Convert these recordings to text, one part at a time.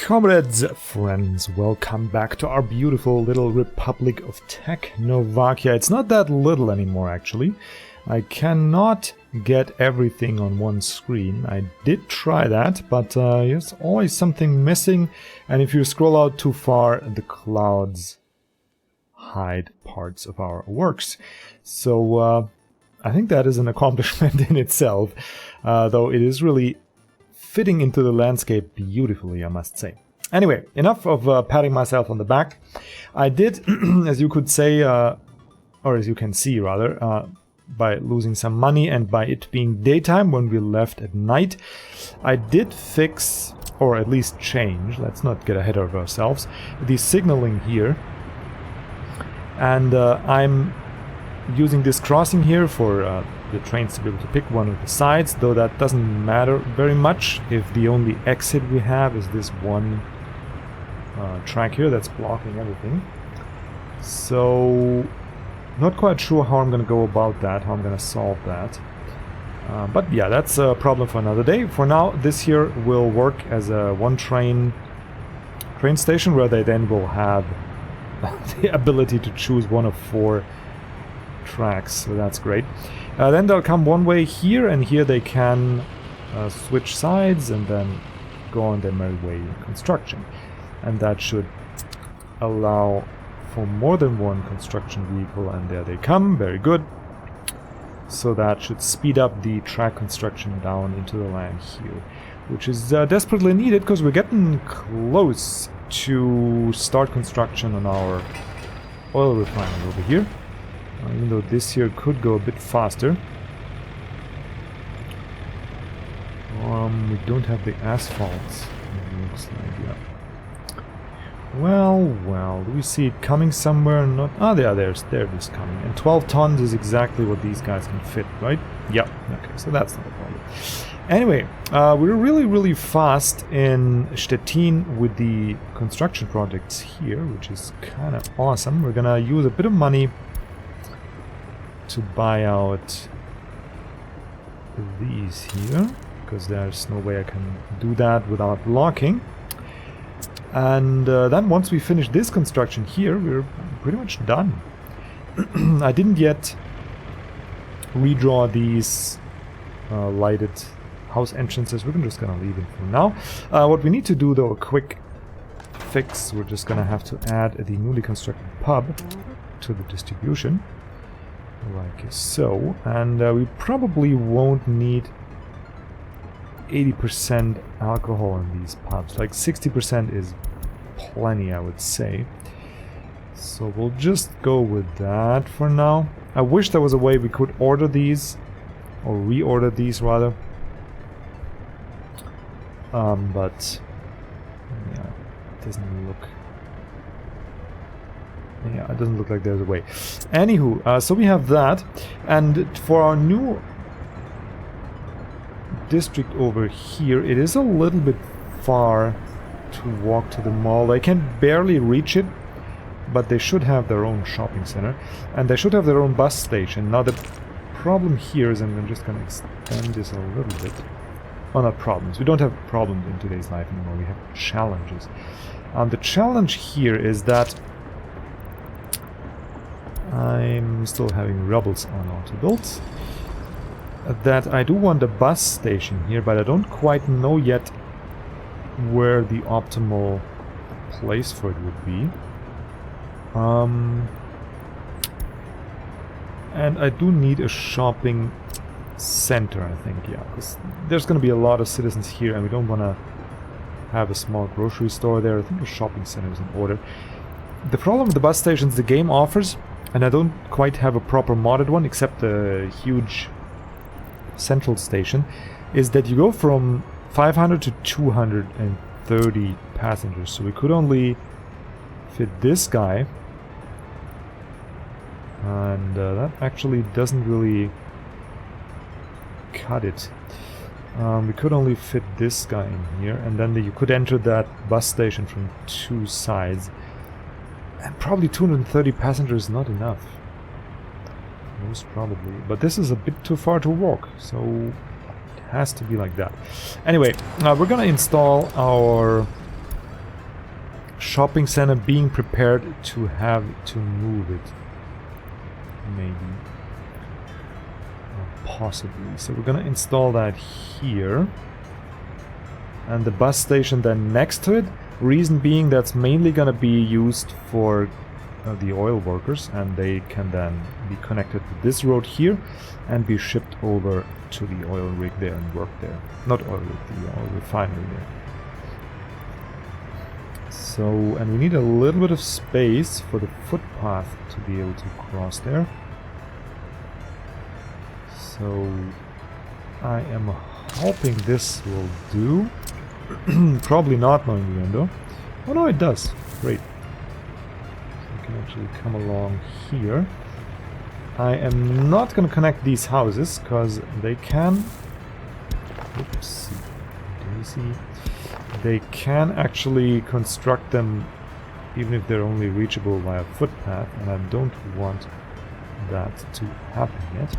Comrades, friends, welcome back to our beautiful little Republic of Tecnovakia. It's not that little anymore, actually. I cannot get everything on one screen. I did try that, but there's always something missing, and if you scroll out too far, the clouds hide parts of our works. So I think that is an accomplishment in itself, though it is really fitting into the landscape beautifully, I must say. Anyway, enough of patting myself on the back. I did, as you could say, or as you can see rather, by losing some money and by it being daytime when we left at night, I did fix, or at least change, let's not get ahead of ourselves, the signaling here. And I'm using this crossing here for the trains to be able to pick one of the sides, though that doesn't matter very much if the only exit we have is this one track here that's blocking everything. So not quite sure how I'm going to go about that, how I'm going to solve that. But yeah, that's a problem for another day. For now, this here will work as a one train station where they then will have the ability to choose one of 4 tracks, so that's great. Then they'll come one way here, and here they can switch sides and then go on their merry way in construction. And that should allow for more than one construction vehicle, and there they come, very good. So that should speed up the track construction down into the land here, which is desperately needed because we're getting close to start construction on our oil refinery over here. Even though this here could go a bit faster. We don't have the asphalt, it looks like, yeah. Well, do we see it coming somewhere? Not. Ah, there it is coming. And 12 tons is exactly what these guys can fit, right? Yep, okay, so that's not a problem. Anyway, we're really fast in Stettin with the construction projects here, which is kind of awesome. We're gonna use a bit of money to buy out these here, because there's no way I can do that without blocking. And then once we finish this construction here, we're pretty much done. I didn't yet redraw these lighted house entrances. We're just gonna leave it for now. What we need to do, though, a quick fix, we're just gonna have to add the newly constructed pub to the distribution. Like so, and we probably won't need 80% alcohol in these pubs. Like 60% is plenty, I would say. So we'll just go with that for now. I wish there was a way we could order these, or reorder these rather. But yeah, it doesn't look. Yeah, it doesn't look like there's a way. Anywho, so we have that, and for our new district over here, it is a little bit far to walk to the mall. They can barely reach it, but they should have their own shopping center, and they should have their own bus station. Now the problem here is, and I'm just going to extend this a little bit. Well, not problems. We don't have problems in today's life anymore. We have challenges. The challenge here is that I'm still having rebels on auto-builds. That I do want a bus station here, but I don't quite know yet where the optimal place for it would be. And I do need a shopping center, I think, yeah, because there's going to be a lot of citizens here, and we don't want to have a small grocery store there. I think a shopping center is in order. The problem with the bus stations the game offers, and I don't quite have a proper modded one, except a huge central station, is that you go from 500 to 230 passengers. So we could only fit this guy, and that actually doesn't really cut it. We could only fit this guy in here, and then you could enter that bus station from 2 sides. And probably 230 passengers is not enough. Most probably. But this is a bit too far to walk, so it has to be like that. Anyway, we're gonna install our shopping center being prepared to have to move it. Maybe. Or possibly. So we're gonna install that here. And the bus station then next to it. Reason being that's mainly gonna be used for the oil workers, and they can then be connected to this road here and be shipped over to the oil rig there and work there. Not oil rig, the oil refinery there. So, and we need a little bit of space for the footpath to be able to cross there. So, I am hoping this will do. Probably not, knowing the window. Oh no, it does. Great. So we can actually come along here. I am not going to connect these houses, because they can... Oops. Daisy. They can actually construct them even if they're only reachable via footpath, and I don't want that to happen yet.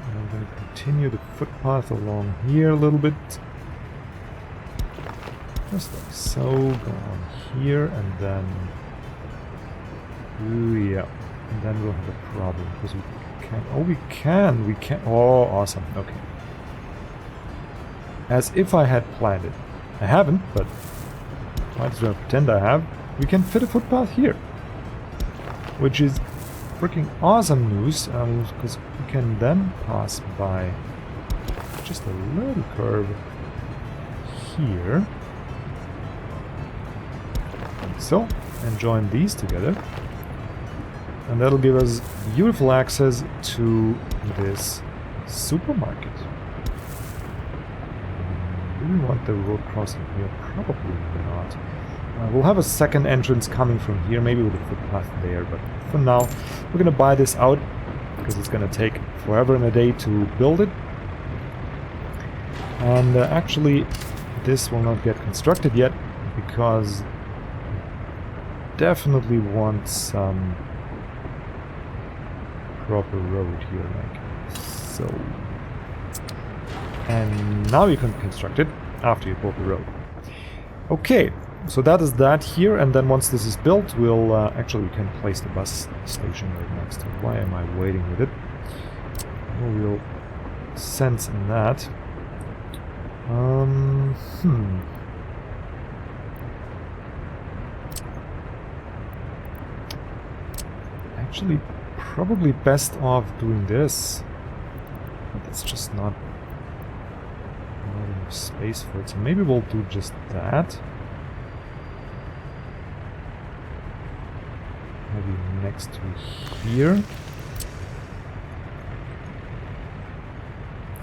And I'm going to continue the footpath along here a little bit. Just like so. Go on here, and then... Ooh, yeah. And then we'll have a problem, because we can... Oh, we can! Oh, awesome. Okay. As if I had planned it. I haven't, but might as well pretend I have. We can fit a footpath here, which is freaking awesome news, because we can then pass by just a little curve here, like so, and join these together, and that'll give us beautiful access to this supermarket. Do we want the road crossing here? Probably not. We'll have a second entrance coming from here, maybe with a footpath there, but for now we're going to buy this out, because it's going to take forever and a day to build it. And actually this will not get constructed yet, because I definitely want some proper road here, like so. And now you can construct it after you build the road. Okay, so that is that here, and then once this is built, we'll actually we can place the bus station right next to it. Why am I waiting with it? No real sense in that. Actually, probably best off doing this. But it's just not enough space for it, so maybe we'll do just that. Maybe next to here.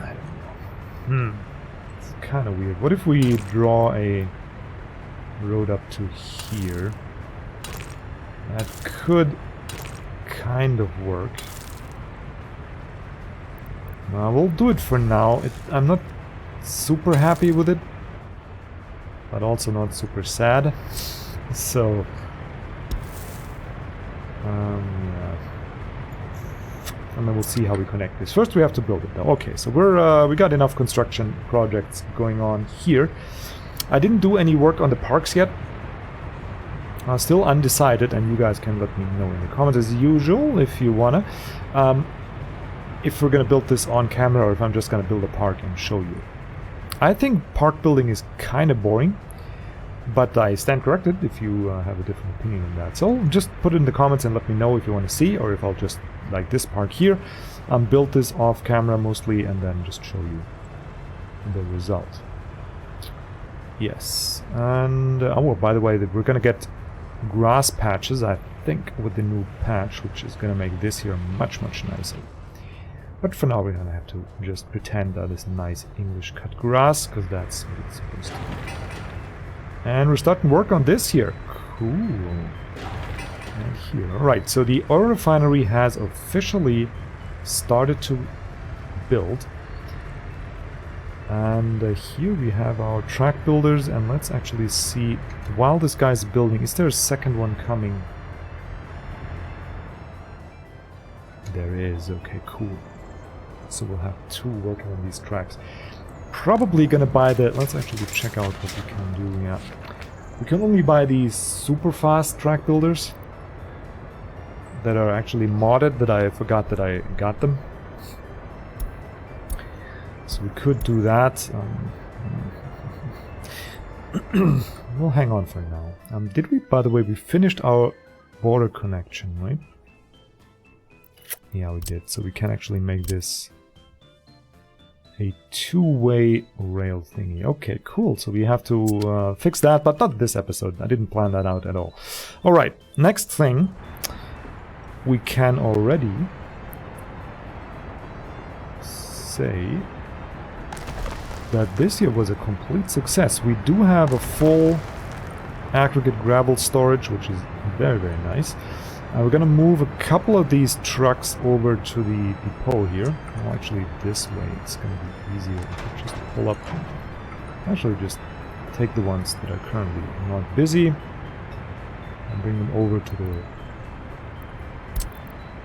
I don't know. It's kind of weird. What if we draw a road up to here? That could kind of work. We'll do it for now. I'm not super happy with it, but also not super sad. So, yeah. And then we'll see how we connect this. First, we have to build it, though. Okay, so we got enough construction projects going on here. I didn't do any work on the parks yet. Still undecided, and you guys can let me know in the comments as usual if you wanna. If we're gonna build this on camera, or if I'm just gonna build a park and show you. I think park building is kind of boring, but I stand corrected if you have a different opinion on that. So just put it in the comments and let me know if you want to see, or if I'll just, like this park here, build this off camera mostly, and then just show you the result. Yes, and oh, by the way, we're gonna get grass patches, I think, with the new patch, which is gonna make this here much nicer. But for now we're gonna have to just pretend that it's nice English cut grass, because that's what it's supposed to be. And we're starting work on this here. Cool. And here, alright, so the oil refinery has officially started to build. And here we have our track builders, and let's actually see, while this guy's building, is there a second one coming? There is, okay, cool. So we'll have two working on these tracks. Probably gonna buy the... Let's actually check out what we can do, yeah. We can only buy these super fast track builders that are actually modded, that I forgot that I got them. So we could do that. We'll hang on for now. Did we, by the way, we finished our border connection, right? Yeah, we did. So we can actually make this a two-way rail thingy. Okay, cool. So we have to fix that, but not this episode. I didn't plan that out at all. All right, next thing. We can already say that this year was a complete success. We do have a full aggregate gravel storage, which is very, very nice. We're gonna move a couple of these trucks over to the depot here. Well, actually this way, it's gonna be easier to just pull up. Actually just take the ones that are currently not busy and bring them over to the...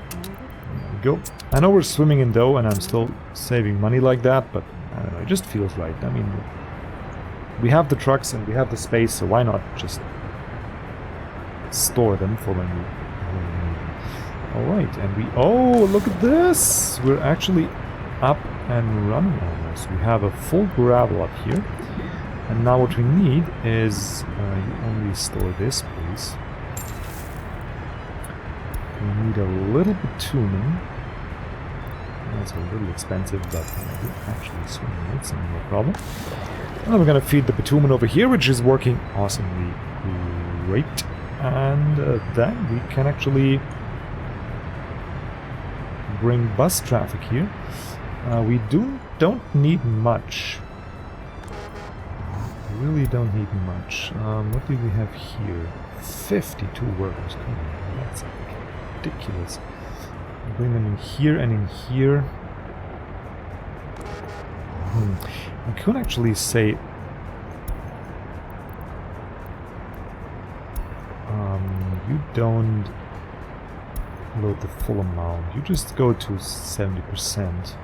There we go. I know we're swimming in dough and I'm still saving money like that, but I don't know, it just feels right. I mean, we have the trucks and we have the space, so why not just store them for when we need them. Alright, and we... Oh, look at this! We're actually up and running almost. We have a full gravel up here. And now what we need is... you only store this, please. We need a little bitumen. That's a little expensive, but I do actually swim it, so no problem. And then we're gonna feed the bitumen over here, which is working awesomely great. And then we can actually bring bus traffic here. We don't need much. Really don't need much. What do we have here? 52 workers. Come on, that's ridiculous. Bring them in here and in here. I could actually say... you don't load the full amount. You just go to 70%.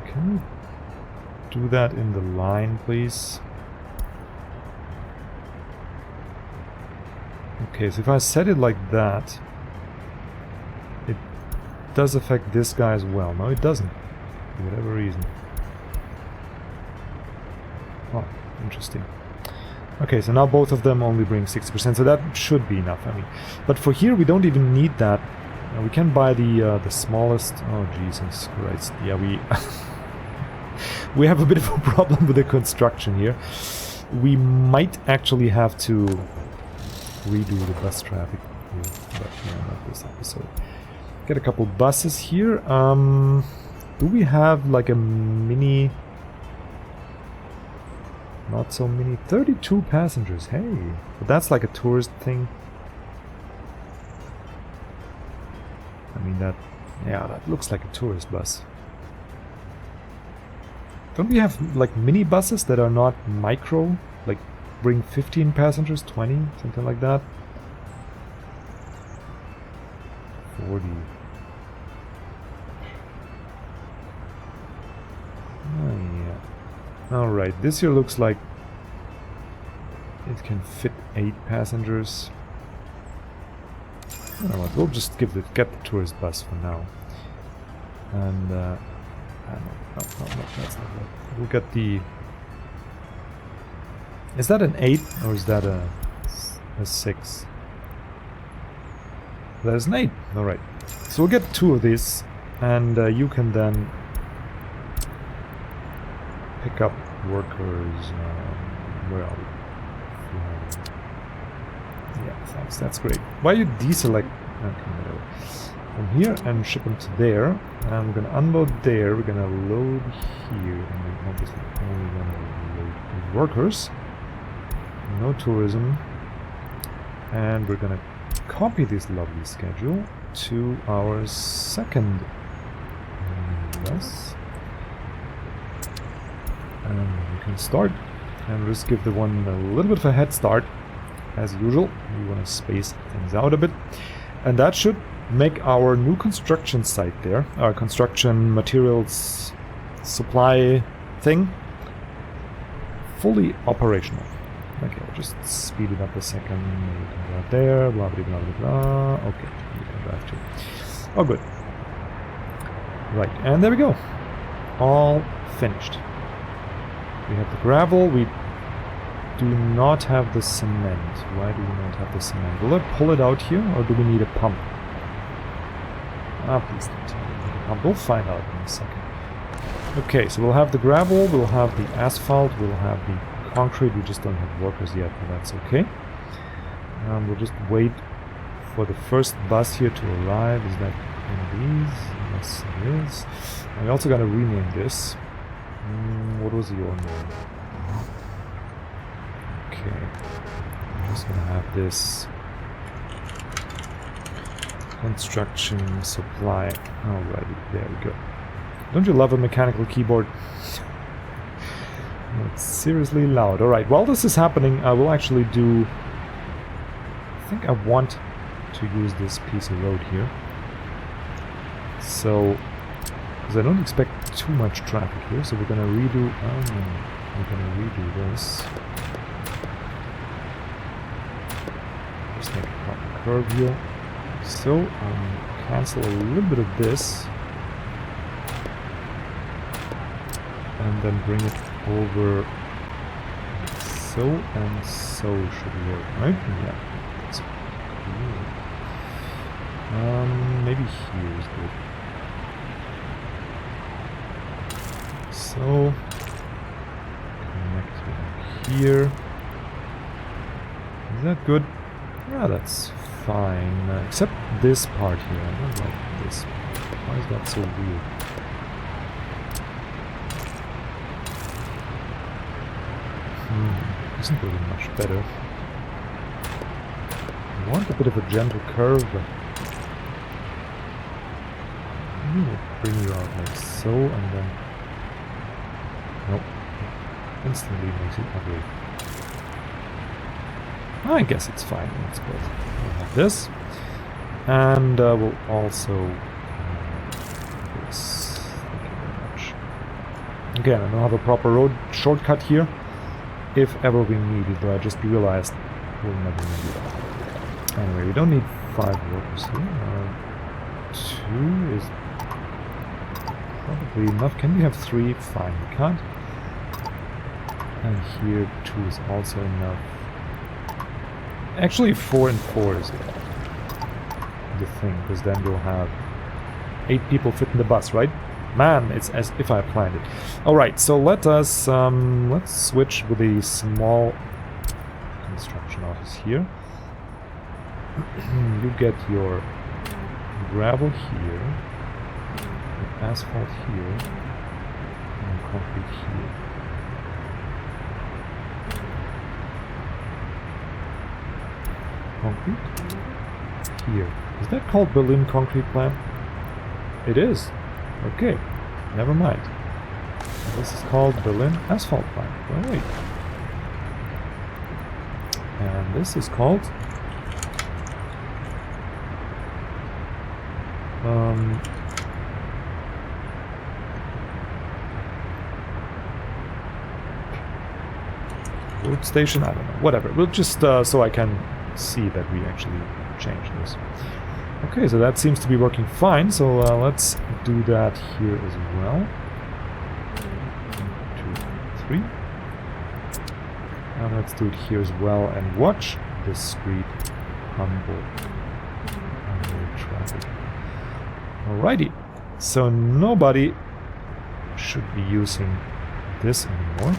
Can you do that in the line, please? Okay, so if I set it like that, it does affect this guy as well. No, it doesn't, for whatever reason. Oh, interesting. Okay, so now both of them only bring 60%, so that should be enough. I mean, but for here we don't even need that. We can buy the smallest. Oh Jesus Christ! Yeah, we we have a bit of a problem with the construction here. We might actually have to redo the bus traffic here, but yeah, not this episode. Get a couple buses here. Do we have like a mini? Not so many. 32 passengers. Hey, but that's like a tourist thing. I mean that. Yeah, that looks like a tourist bus. Don't we have like mini buses that are not micro? Like bring 15 passengers, 20, something like that. 40. Oh yeah. Alright, this here looks like it can fit 8 passengers. You know what, we'll just get the tourist bus for now. And no, that's not right. We'll get the... Is that an 8 or is that a 6? There's an 8. Alright. So we'll get 2 of these, and you can then pick up workers. Where are we? Yeah, thanks. That's great. Why you deselect from here and ship them to there? And we're gonna unload there. We're gonna load here, and then obviously only gonna load the workers. No tourism, and we're gonna copy this lovely schedule to our second bus. And we can start and just give the one a little bit of a head start. As usual, we want to space things out a bit. And that should make our new construction site there, our construction materials supply thing fully operational. Okay, we'll just speed it up a second. You can drive there, blah blah blah blah blah. Okay, you can drive too. Oh, good. Right, and there we go. All finished. We have the gravel. We do not have the cement. Why do we not have the cement? Will I pull it out here, or do we need a pump? Ah, please don't tell me we need a pump. We'll find out in a second. Okay, so we'll have the gravel, we'll have the asphalt, we'll have the concrete. We just don't have workers yet, but that's okay. We'll just wait for the first bus here to arrive. Is that one of these? Yes, it is. And we also gotta rename this. What was your name? Okay. I'm just gonna have this construction supply. Alrighty, there we go. Don't you love a mechanical keyboard? It's seriously loud. Alright, while this is happening, I will actually do... I think I want to use this piece of road here. So... because I don't expect too much traffic here, so we're gonna redo... we're gonna redo this. Just make a proper curve here. So, cancel a little bit of this. And then bring it over so and so should work, right? Yeah. That's cool. Maybe here is good. So connect it here. Is that good? Yeah, that's fine. Except this part here. I don't like this. Why is that so weird? Isn't really much better. I want a bit of a gentle curve, but maybe we'll bring you out like so, and then nope, instantly makes it ugly. I guess it's fine. That's good. We'll have this, and we'll also this. Thank you very much. Again, I don't have a proper road shortcut here. If ever we need it, though I just realized we'll never need it. Anyway, we don't need 5 workers here. 2 is probably enough. Can we have 3? Fine, we can't. And here 2 is also enough. Actually 4 and 4 is the thing, because then we'll have 8 people fit in the bus, right? Man, it's as if I planned it. Alright, so let us, let's switch with a small construction office here. You get your gravel here, your asphalt here, and concrete here. Concrete here. Is that called Berlin Concrete Plant? It is. Okay, never mind. This is called Berlin Asphalt Plant. Oh, wait. And this is called road station? I don't know. Whatever. We'll just so I can see that we actually changed this. Okay, so that seems to be working fine, so let's do that here as well. 1, 2, 3. And let's do it here as well, and watch this street humble traffic. Alrighty, so nobody should be using this anymore.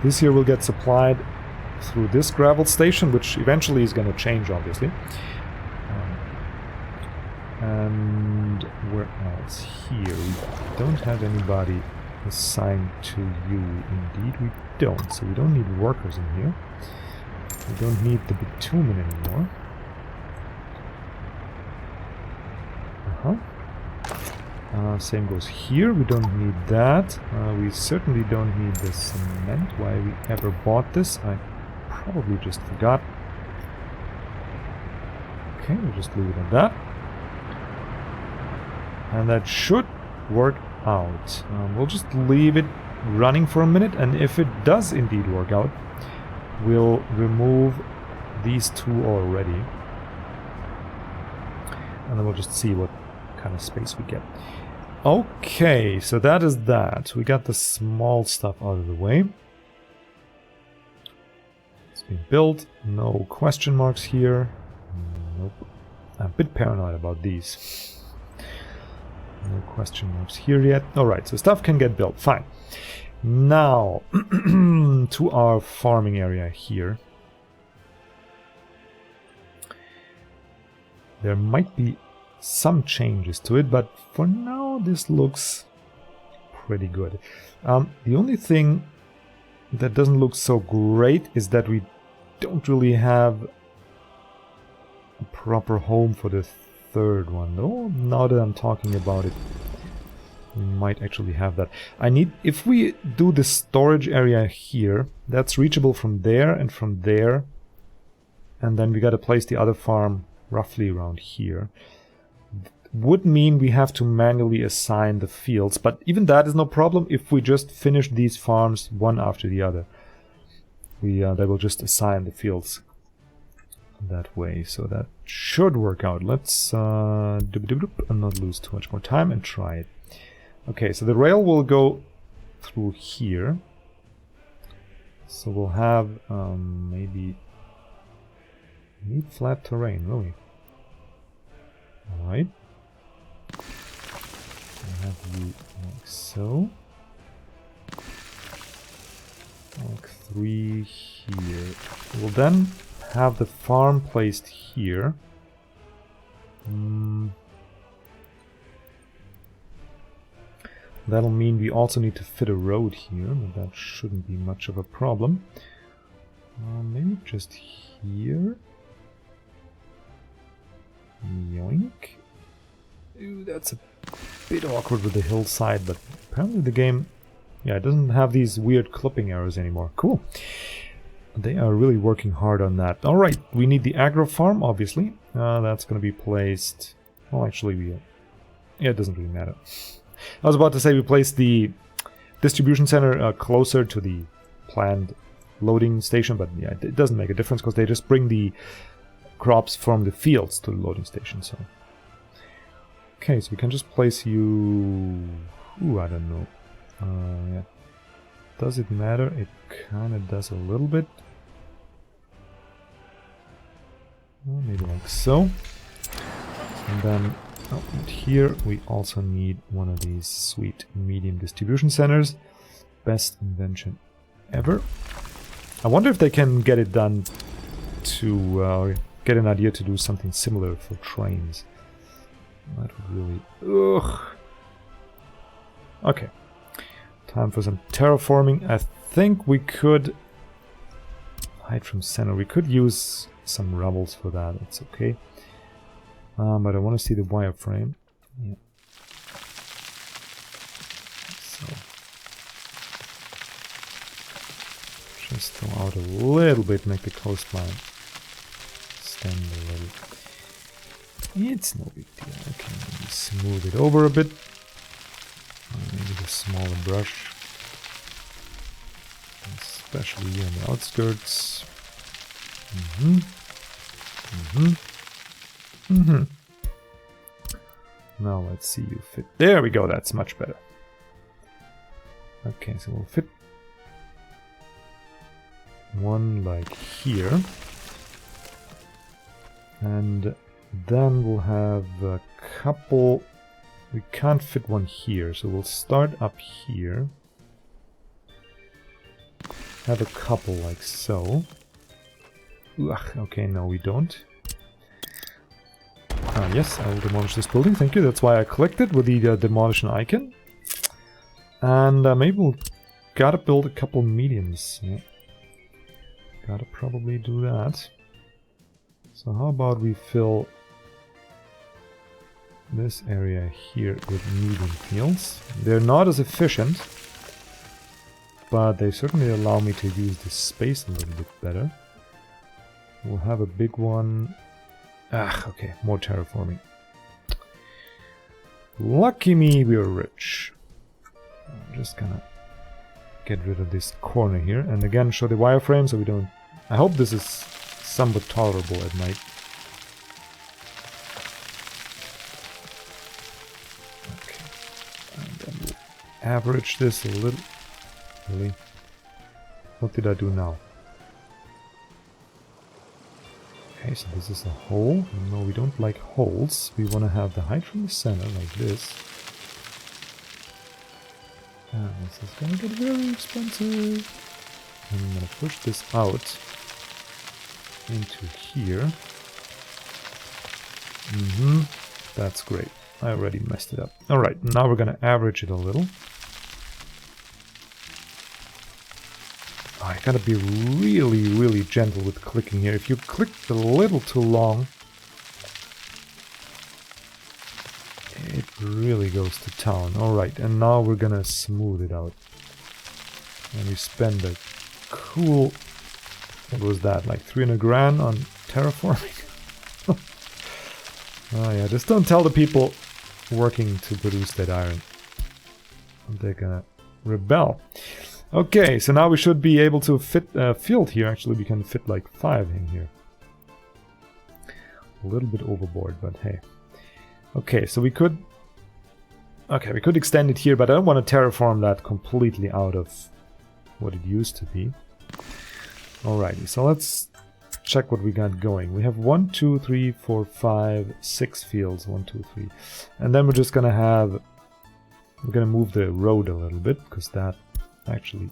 This here will get supplied through this gravel station, which eventually is going to change, obviously. And where else? Here, we don't have anybody assigned to you. Indeed, we don't. So we don't need workers in here. We don't need the bitumen anymore. Same goes here. We don't need that. We certainly don't need the cement. Why we ever bought this, I probably just forgot. Okay, we'll just leave it at that. And that should work out. We'll just leave it running for a minute, and if it does indeed work out, we'll remove these two already. And then we'll just see what kind of space we get. Okay, so that is that. We got the small stuff out of the way. It's been built. No question marks here. Nope. I'm a bit paranoid about these. No question marks here yet. Alright, so stuff can get built. Fine. Now, to our farming area here. There might be some changes to it, but for now this looks pretty good. The only thing that doesn't look so great is that we don't really have a proper home for the third one, though. Now that I'm talking about it, we might actually have that. If we do the storage area here, that's reachable from there, and then we gotta place the other farm roughly around here. Would mean we have to manually assign the fields, but even that is no problem if we just finish these farms one after the other. They will just assign the fields that way, so that should work out. Let's and not lose too much more time and try it. Okay, so the rail will go through here, so we'll have maybe need flat terrain, really. Alright. I have you like so. Like 3 here. We'll then have the farm placed here. That'll mean we also need to fit a road here, but that shouldn't be much of a problem. Maybe just here. Yoink. Ooh, that's a bit awkward with the hillside, but apparently the game, yeah, it doesn't have these weird clipping errors anymore. Cool. They are really working hard on that. Alright, we need the agro farm, obviously. That's going to be placed... Well, actually, yeah, it doesn't really matter. I was about to say we place the distribution center closer to the planned loading station, but yeah, it doesn't make a difference because they just bring the crops from the fields to the loading station, so... Okay, so we can just place you... Ooh, I don't know. Yeah. Does it matter? It kinda does a little bit. Well, maybe like so. And then out here we also need one of these sweet medium distribution centers. Best invention ever. I wonder if they can get it done to... get an idea to do something similar for trains. That would really... Ugh. Okay. Time for some terraforming. I think we could... Hide from center. We could use some rubbles for that. It's okay. But I want to see the wireframe. Yeah. So... Just throw out a little bit, make the coastline stand a little. It's no big deal. Okay, maybe smooth it over a bit. Maybe a smaller brush. Especially here on the outskirts. Now let's see you fit. There we go, that's much better. Okay, so we'll fit one like here. And then we'll have a couple... We can't fit one here, so we'll start up here. Have a couple like so. Ugh, okay, no we don't. Yes, I will demolish this building, thank you. That's why I clicked it with the demolition icon. And maybe we'll gotta build a couple mediums. Yeah. Gotta probably do that. So how about we fill this area here with medium fields. They're not as efficient, but they certainly allow me to use the space a little bit better. We'll have a big one. Okay, more terraforming. Lucky me, we're rich. just gonna get rid of this corner here, and again show the wireframe so we don't... I hope this is somewhat tolerable at night. Okay, and then we'll average this a little. Really? What did I do now? Okay, so this is a hole. No, we don't like holes. We want to have the height from the center, like this. And this is gonna get very expensive. And I'm gonna push this out into here. That's great. I already messed it up. Alright, now we're gonna average it a little. I gotta be really, really gentle with clicking here. If you click a little too long, it really goes to town. Alright, and now we're gonna smooth it out. And we spend a cool... What was that? Like 300 grand on terraforming? Oh yeah, just don't tell the people working to produce that iron. They're gonna rebel. Okay, so now we should be able to fit a field here. Actually, we can fit like 5 in here. A little bit overboard, but hey. Okay, so we could... Okay, we could extend it here, but I don't want to terraform that completely out of what it used to be. Alrighty, so let's check what we got going. We have 1, 2, 3, 4, 5, 6 fields. 1, 2, 3. And then we're just gonna have... We're gonna move the road a little bit, because that actually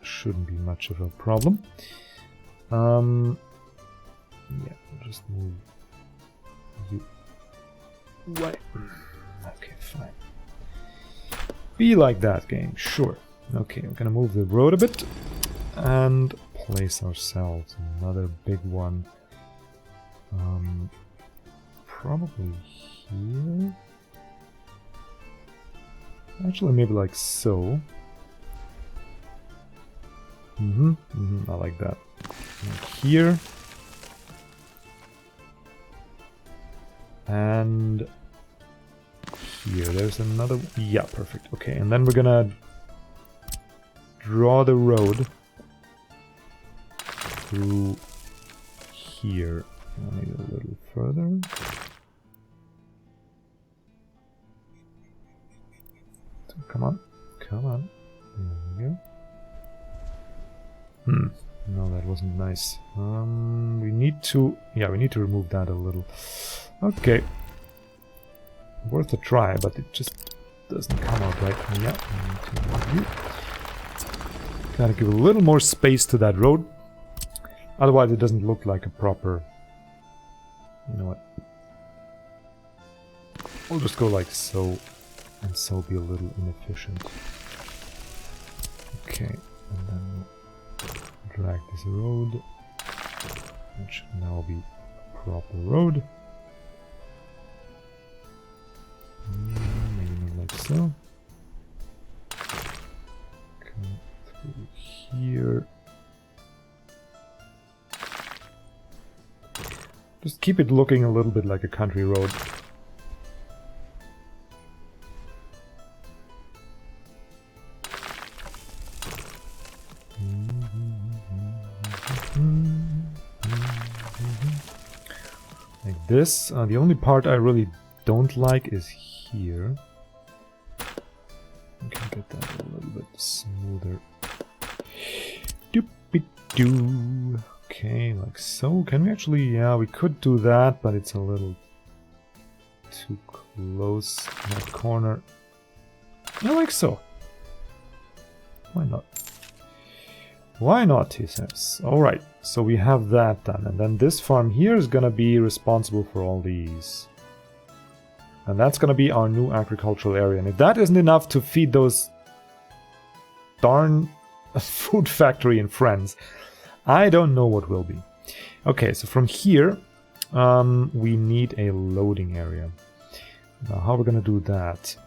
shouldn't be much of a problem. Yeah, we'll just move you right. Okay, fine. Be like that, game, sure. Okay, we're gonna move the road a bit and place ourselves another big one. Probably here. Actually, maybe like so. I like that. Like here. And here. There's another... Yeah, perfect. Okay, and then we're gonna draw the road through here. Maybe a little further. Come on, come on. There we go. No, that wasn't nice. We need to... Yeah, we need to remove that a little. Okay. Worth a try, but it just doesn't come out right. Yeah, we need to remove you. Gotta give a little more space to that road. Otherwise it doesn't look like a proper... You know what? We'll just go like so. And so be a little inefficient. Okay, and then drag this road. It should now be a proper road. Maybe not like so. Come through here. Just keep it looking a little bit like a country road. Like this. The only part I really don't like is here. We can get that a little bit smoother. Doop-a-doo. Okay, like so. Can we actually... Yeah, we could do that, but it's a little too close in that corner. Yeah, like so. Why not? Why not, he says. Alright, so we have that done. And then this farm here is gonna be responsible for all these. And that's gonna be our new agricultural area. And if that isn't enough to feed those darn food factory and friends, I don't know what will be. Okay, so from here, we need a loading area. Now, how we're gonna do that?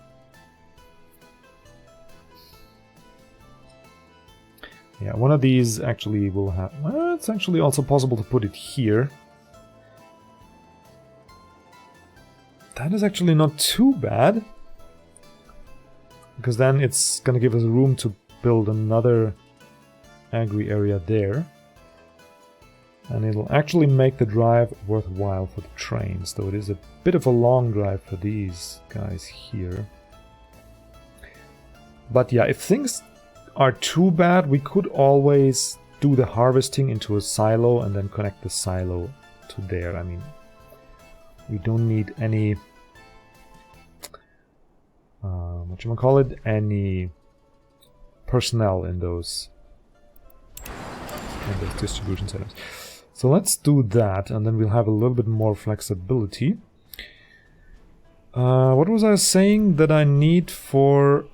Yeah, one of these actually will have... Well, it's actually also possible to put it here. That is actually not too bad. because then it's gonna give us room to build another agri area there. And it'll actually make the drive worthwhile for the trains, though it is a bit of a long drive for these guys here. But yeah, if things are too bad, we could always do the harvesting into a silo and then connect the silo to there. I mean, we don't need any, any personnel in those distribution centers. So let's do that, and then we'll have a little bit more flexibility. What was I saying that I need for...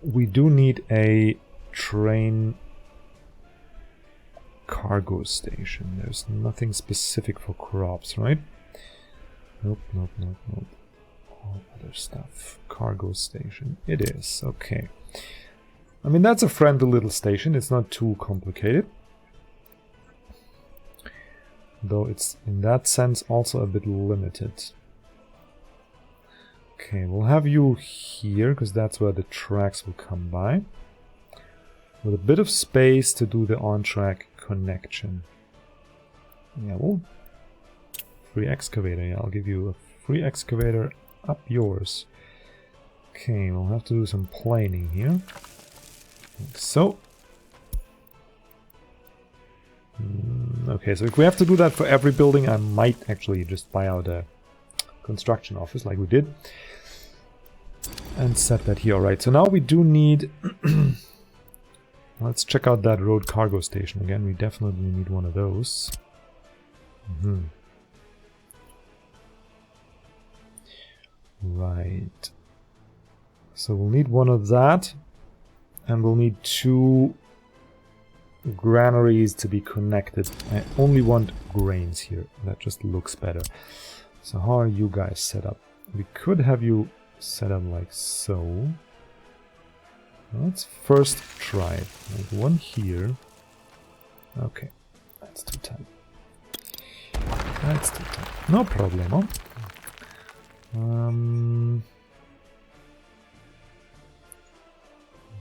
We do need a train cargo station. There's nothing specific for crops, right? Nope, nope, nope, nope. All other stuff. Cargo station. It is, okay. I mean, that's a friendly little station. It's not too complicated. Though it's, in that sense, also a bit limited. Okay, we'll have you here, because that's where the tracks will come by. With a bit of space to do the on-track connection. Yeah, well... Free excavator, yeah, I'll give you a free excavator up yours. Okay, we'll have to do some planing here. Like so. Okay, so if we have to do that for every building, I might actually just buy out a construction office like we did. And set that here. Alright, so now we do need... Let's check out that road cargo station again. We definitely need one of those. Right. So we'll need one of that. And we'll need 2 granaries to be connected. I only want grains here. That just looks better. So how are you guys set up? We could have you set up like so. Let's first try it. Like one here. Okay. That's too tight. That's too tight. No problemo.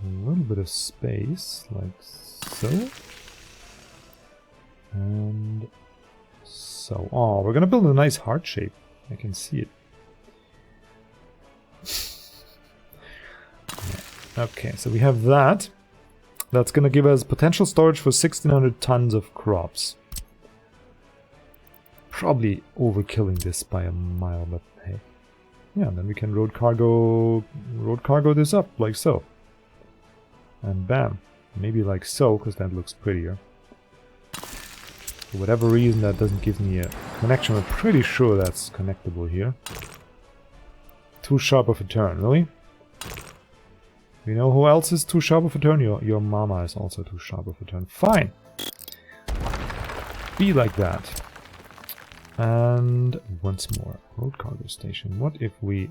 A little bit of space, like so. And so. Oh, we're gonna build a nice heart shape. I can see it. Yeah. Okay, so we have that. That's gonna give us potential storage for 1600 tons of crops. Probably overkilling this by a mile, but hey. Yeah, and then we can road cargo this up, like so. And bam. Maybe like so, because that looks prettier. For whatever reason, that doesn't give me a connection. I'm pretty sure that's connectable here. Too sharp of a turn, really? You know who else is too sharp of a turn? Your mama is also too sharp of a turn. Fine! Be like that. And once more. Road cargo station. What if we...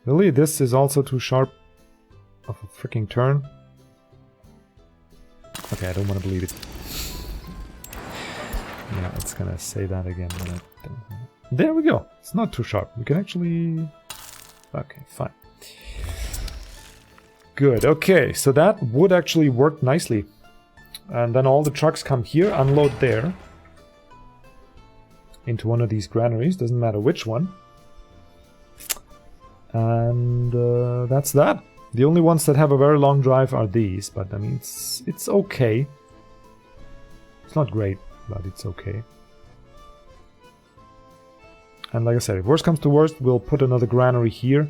Really? This is also too sharp of a freaking turn? Okay, I don't want to believe it. Yeah, it's gonna say that again. But I don't... There we go! It's not too sharp. We can actually... Okay, fine. Good, okay, so that would actually work nicely. And then all the trucks come here, unload there. Into one of these granaries, doesn't matter which one. And that's that. The only ones that have a very long drive are these, but I mean, it's okay. It's not great, but it's okay. And like I said, if worst comes to worst, we'll put another granary here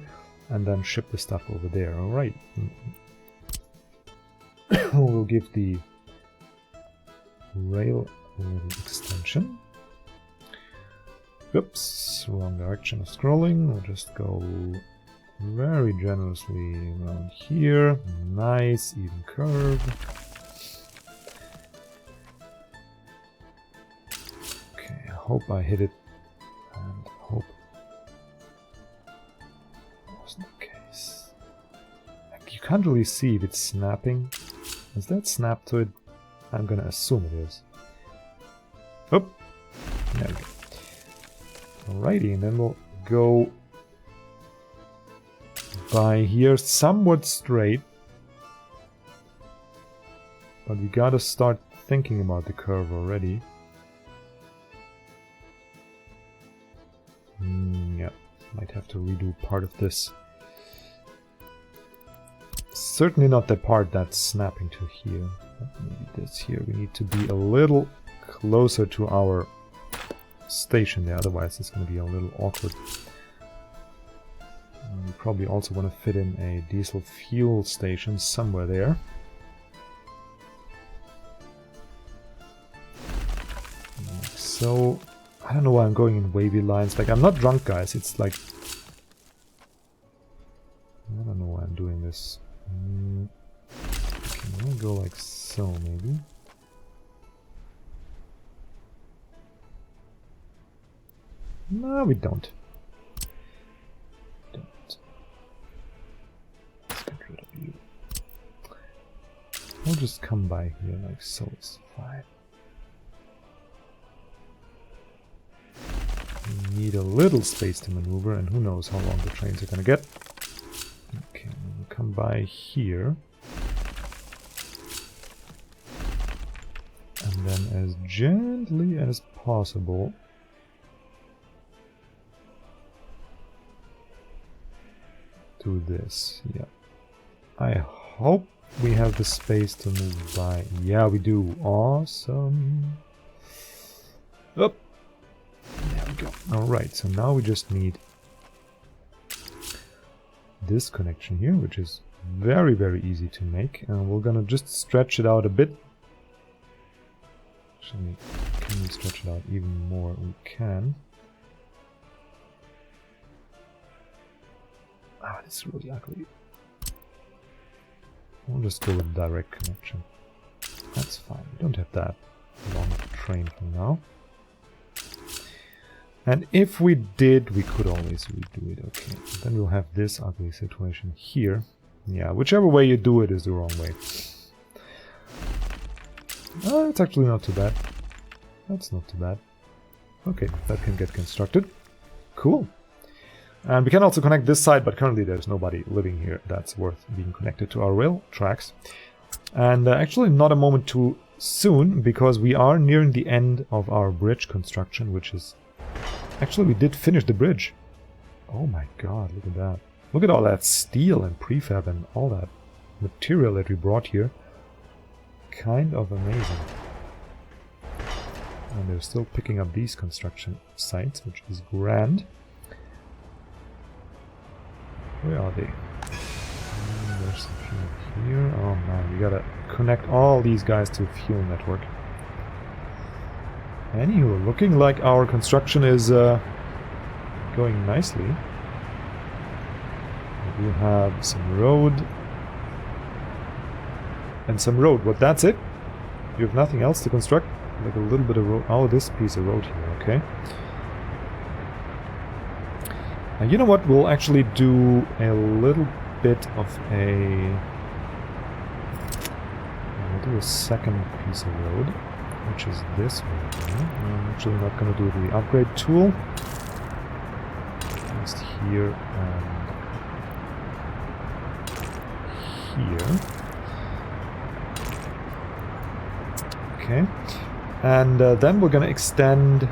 and then ship the stuff over there. Alright. We'll give the rail a little extension. Oops, wrong direction of scrolling. We'll just go very generously around here. Nice, even curve. Okay, I hope I hit it. And hope that wasn't the case. You can't really see if it's snapping. Is that snap to it? I'm gonna assume it is. Oh, there we go. Alrighty, and then we'll go by here somewhat straight. But we gotta start thinking about the curve already. Yeah, might have to redo part of this. Certainly not the part that's snapping to here. But maybe this here. We need to be a little closer to our station there, otherwise it's going to be a little awkward. We probably also want to fit in a diesel fuel station somewhere there. So, I don't know why I'm going in wavy lines. Like, I'm not drunk, guys. It's like... I don't know why I'm doing this. Okay, I'm gonna go like so, maybe. No, we don't. Let's get rid of you. We'll just come by here like so. It's fine. We need a little space to maneuver, and who knows how long the trains are gonna get. Okay, we'll come by here. And then as gently as possible do this. Yeah. I hope we have the space to move by. Yeah, we do. Awesome. Up. There we go. Alright, so now we just need this connection here, which is very, very easy to make. And we're gonna just stretch it out a bit. Actually, can we stretch it out even more? We can. Ah, it's really ugly. We'll just go with direct connection. That's fine. We don't have that long train for now. And if we did, we could always redo it. Okay, then we'll have this ugly situation here. Yeah, whichever way you do it is the wrong way. Oh, it's actually not too bad. That's not too bad. Okay, that can get constructed. Cool. And we can also connect this side, but currently there's nobody living here that's worth being connected to our rail tracks. And actually not a moment too soon, because we are nearing the end of our bridge construction, which is... Actually, we did finish the bridge. Oh my god, look at that. Look at all that steel and prefab and all that material that we brought here. Kind of amazing. And they're still picking up these construction sites, which is grand. Where are they? There's a few here. Oh man, we gotta connect all these guys to a fuel network. Anywho, looking like our construction is going nicely. We have some road. And some road. What, that's it? You have nothing else to construct? Like a little bit of road. Oh, this piece of road here, okay. And you know what? We'll actually do a little bit of a... We'll do a second piece of road, which is this one here. I'm actually not going to do the upgrade tool. Just here and here. Okay. And then we're going to extend...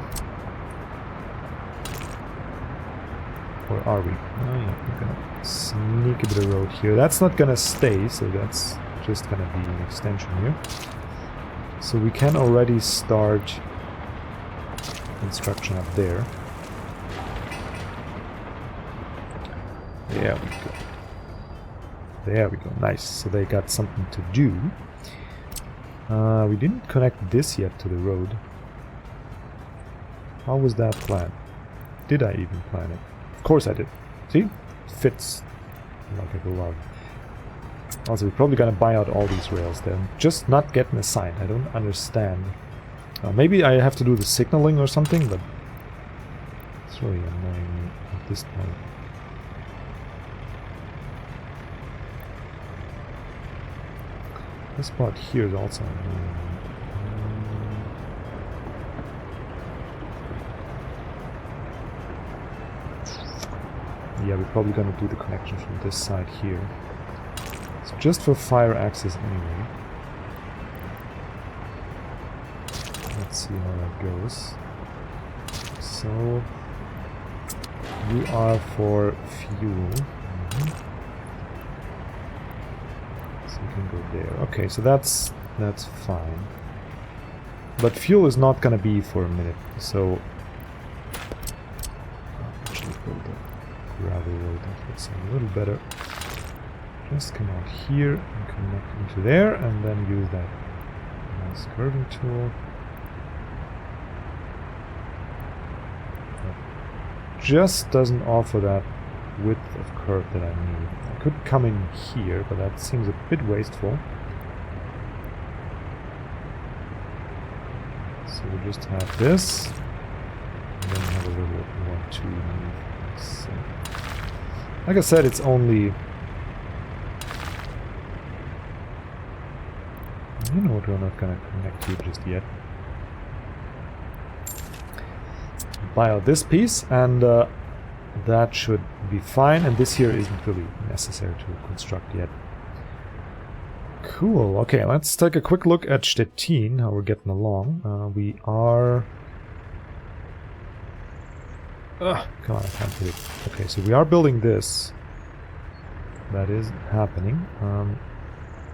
Where are we? Oh yeah, we're going to sneak a bit of road here. That's not going to stay, so that's just going to be an extension here. So we can already start construction up there. There we go. There we go. Nice. So they got something to do. We didn't connect this yet to the road. How was that planned? Did I even plan it? Of course I did. See? It fits like a glove. Also, we're probably gonna buy out all these rails. They're just not getting assigned. I don't understand. Maybe I have to do the signaling or something, but it's really annoying at this point. This part here is also annoying. Yeah, we're probably gonna do the connection from this side here. So just for fire access anyway. Let's see how that goes. So you are for fuel. So you can go there. Okay, so that's fine. But fuel is not gonna be for a minute, so I'll actually build a gravel road that looks a little better. Just come out here and connect into there, and then use that nice curving tool. That just doesn't offer that width of curve that I need. I could come in here, but that seems a bit wasteful. So we'll just have this, and then have a little 1-2 move. So, like I said, it's only... You know what, we're not gonna connect here just yet. Buy out this piece, and that should be fine, and this here isn't really necessary to construct yet. Cool, okay, let's take a quick look at Stettin, how we're getting along. We are... come on, I can't do it. Okay, so we are building this. That is happening.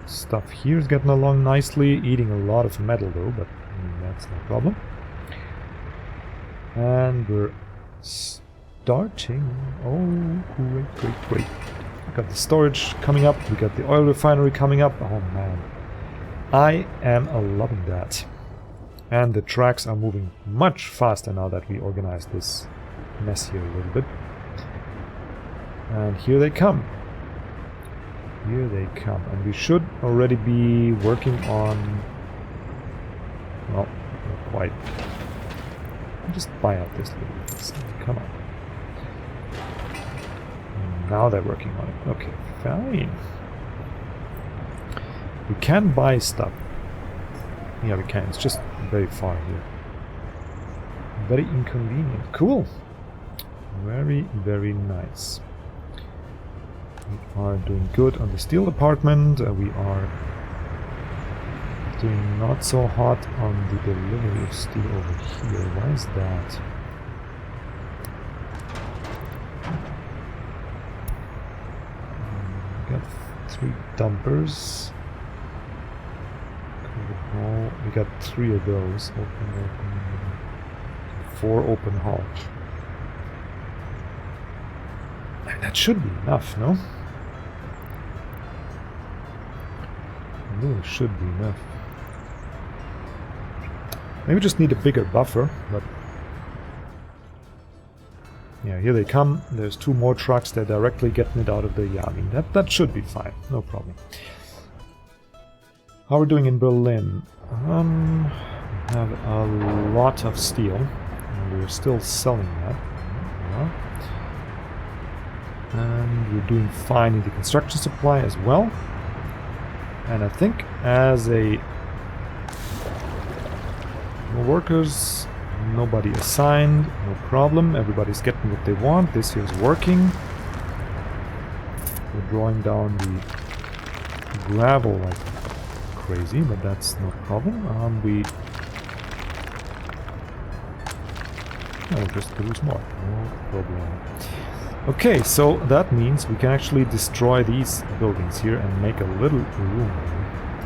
Stuff here is getting along nicely, eating a lot of metal though, but that's no problem. And we're starting... Oh, great. We got the storage coming up, we got the oil refinery coming up. Oh man, I am loving that. And the tracks are moving much faster now that we organized this mess here a little bit. And here they come. Here they come. And we should already be working on... Well, not quite. I'll just buy out this little bit. Come on. Now they're working on it. Okay, fine. We can buy stuff. Yeah, we can. It's just very far here. Very inconvenient. Cool. Very nice. We are doing good on the steel department. We are doing not so hot on the delivery of steel over here. Why is that? We got 3 dumpers. We got 3 of those. Open. 4 open haul. That should be enough, no? It really should be enough. Maybe just need a bigger buffer, but... Yeah, here they come. There's 2 more trucks. They're directly getting it out of the... Yeah, I mean, that should be fine. No problem. How are we doing in Berlin? We have a lot of steel. And we're still selling that. Yeah. And we're doing fine in the construction supply as well. And I think as a... More workers, nobody assigned, no problem. Everybody's getting what they want. This here's working. We're drawing down the gravel like crazy, but that's no problem. We'll just produce more. No problem. Okay, so that means we can actually destroy these buildings here and make a little room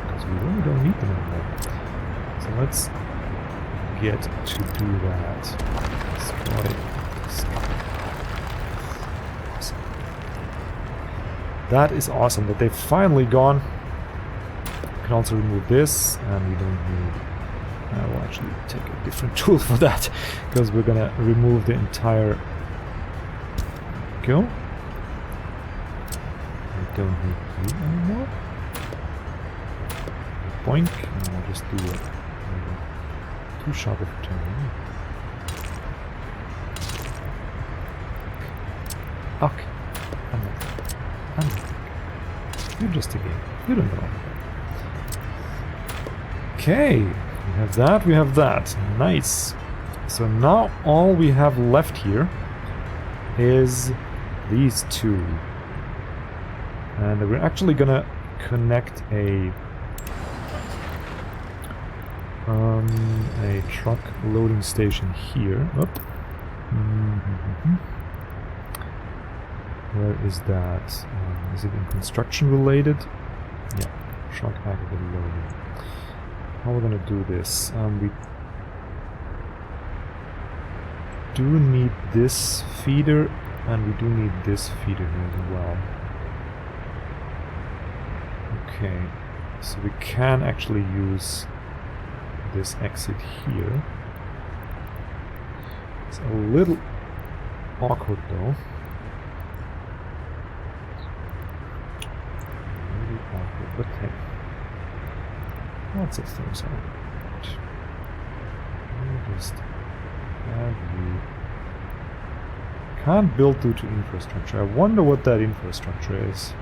because we really don't need them anymore. So let's get to do that. Destroy. That is awesome that they've finally gone. We can also remove this, and we don't need... I will actually take a different tool for that because we're gonna remove the entire... Go. We don't need you anymore. Boink, and I'll just do it. Too sharp of a turn. Okay. I'm not. You're just a game. You don't know. Okay. We have that, we have that. Nice. So now all we have left here is these two. And we're actually gonna connect a truck loading station here. Oop. Where is that? Is it in construction related? Yeah, truck aggregate loading. How we're gonna do this? We do need this feeder, and we do need this feeder here as well. Okay, so we can actually use this exit here. It's a little awkward though. Really awkward, but hey. Lots of things are right. I'll just have you. Can't build due to infrastructure. I wonder what that infrastructure is.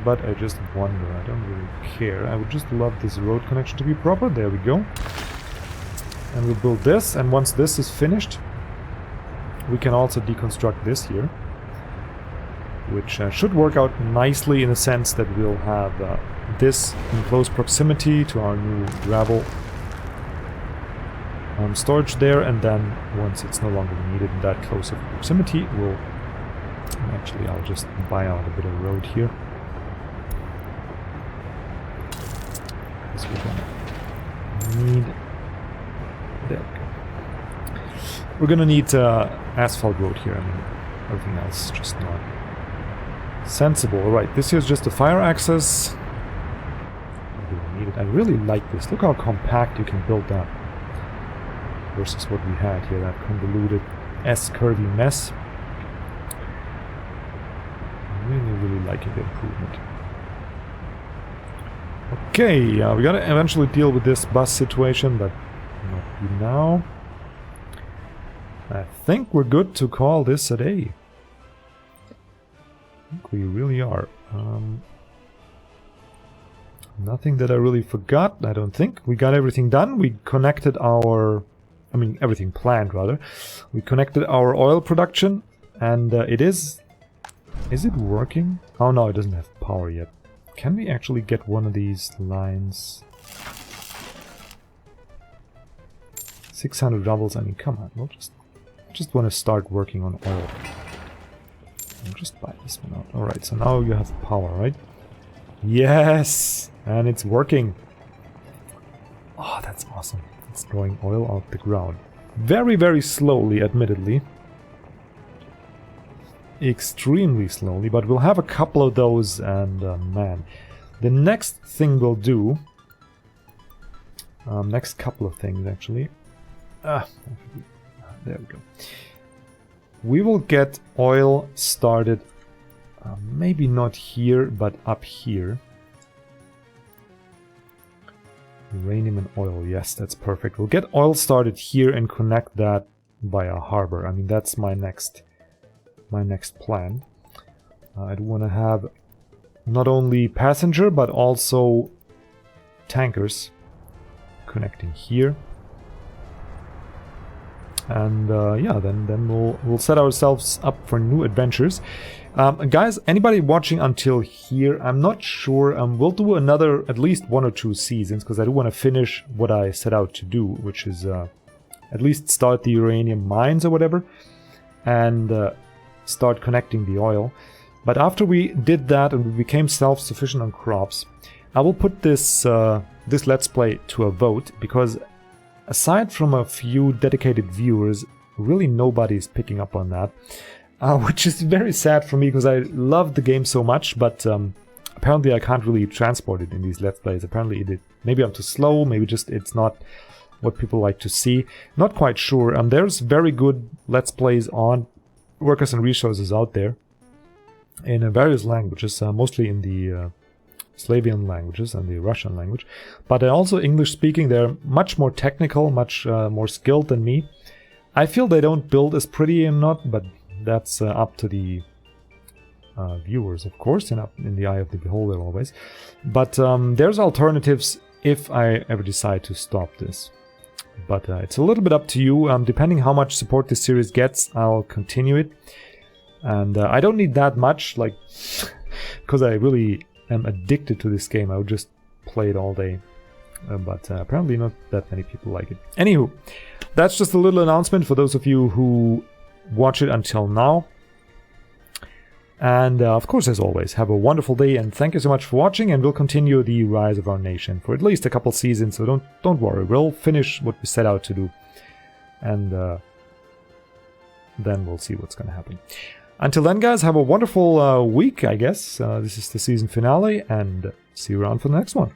But I just wonder, I don't really care. I would just love this road connection to be proper. There we go. And we'll build this, and once this is finished, we can also deconstruct this here. Which should work out nicely in the sense that we'll have this in close proximity to our new gravel storage there, and then once it's no longer needed in that close of proximity, we'll... Actually, I'll just buy out a bit of road here. We're gonna need... There we go. We're gonna need asphalt road here. I mean, everything else is just not sensible. Alright, this here's just a fire access. I really like this. Look how compact you can build that versus what we had here, that convoluted S-curvy mess. I'm really liking the improvement. Okay, we gotta eventually deal with this bus situation, but not now. I think we're good to call this a day. I think we really are. Nothing that I really forgot, I don't think. We got everything done. We connected our... I mean, everything planned, rather. We connected our oil production, and it is... Is it working? Oh no, it doesn't have power yet. Can we actually get one of these lines? 600 rubles, I mean, come on, we'll just want to start working on oil. I'll just buy this one out. Alright, so now you have power, right? Yes! And it's working. Oh, that's awesome. It's drawing oil out the ground. Very, very slowly, admittedly. Extremely slowly, but we'll have a couple of those, and man, the next thing we'll do, next couple of things actually, there we go. We will get oil started, maybe not here, but up here. Uranium and oil, yes, that's perfect. We'll get oil started here and connect that by a harbor. I mean, that's my next plan. I do want to have not only passenger but also tankers connecting here, and yeah, then we'll set ourselves up for new adventures. Guys, anybody watching until here, I'm not sure. We'll do another at least 1 or 2 seasons because I do want to finish what I set out to do, which is at least start the uranium mines or whatever, and start connecting the oil. But after we did that and we became self-sufficient on crops, I will put this this Let's Play to a vote, because aside from a few dedicated viewers, really nobody is picking up on that, which is very sad for me because I love the game so much, but apparently I can't really transport it in these Let's Plays. Apparently maybe I'm too slow, maybe just it's not what people like to see. Not quite sure. There's very good Let's Plays on Workers and Resources out there in various languages, mostly in the Slavian languages and the Russian language, but also English speaking. They're much more technical, much more skilled than me. I feel they don't build as pretty and not, but that's up to the viewers, of course, and up in the eye of the beholder always. But there's alternatives if I ever decide to stop this. But it's a little bit up to you. Depending how much support this series gets, I'll continue it. And I don't need that much, like, because I really am addicted to this game. I would just play it all day. But apparently not that many people like it. Anywho, that's just a little announcement for those of you who watch it until now. And of course, as always, have a wonderful day, and thank you so much for watching, and we'll continue the rise of our nation for at least a couple seasons, so don't worry, we'll finish what we set out to do, and then we'll see what's going to happen. Until then, guys, have a wonderful week, I guess. This is the season finale, and see you around for the next one.